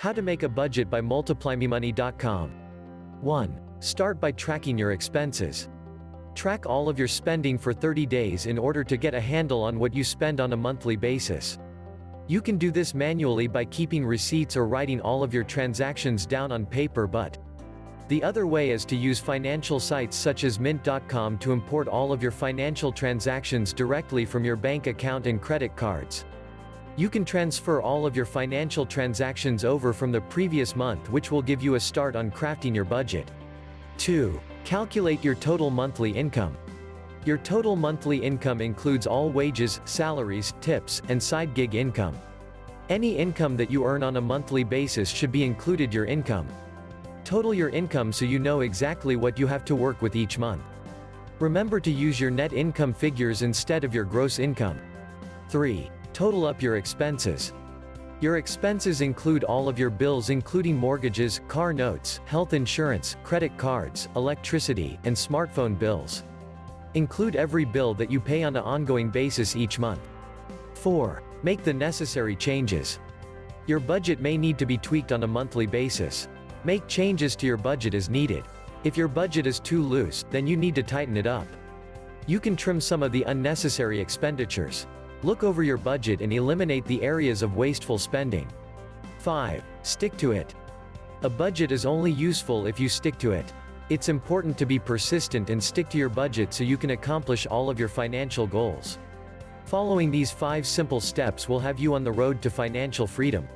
How to make a budget by multiplymymoney.com. 1. Start by tracking your expenses. Track all of your spending for 30 days in order to get a handle on what you spend on a monthly basis. You can do this manually by keeping receipts or writing all of your transactions down on paper, but the other way is to use financial sites such as mint.com to import all of your financial transactions directly from your bank account and credit cards. You can transfer all of your financial transactions over from the previous month, which will give you a start on crafting your budget. 2. Calculate your total monthly income. Your total monthly income includes all wages, salaries, tips, and side gig income. Any income that you earn on a monthly basis should be included your income. Total your income so you know exactly what you have to work with each month. Remember to use your net income figures instead of your gross income. 3. Total up your expenses. Your expenses include all of your bills including mortgages, car notes, health insurance, credit cards, electricity, and smartphone bills. Include every bill that you pay on an ongoing basis each month. 4. Make the necessary changes. Your budget may need to be tweaked on a monthly basis. Make changes to your budget as needed. If your budget is too loose, then you need to tighten it up. You can trim some of the unnecessary expenditures. Look over your budget and eliminate the areas of wasteful spending. 5. Stick to it. A budget is only useful if you stick to it. It's important to be persistent and stick to your budget so you can accomplish all of your financial goals. Following these 5 simple steps will have you on the road to financial freedom.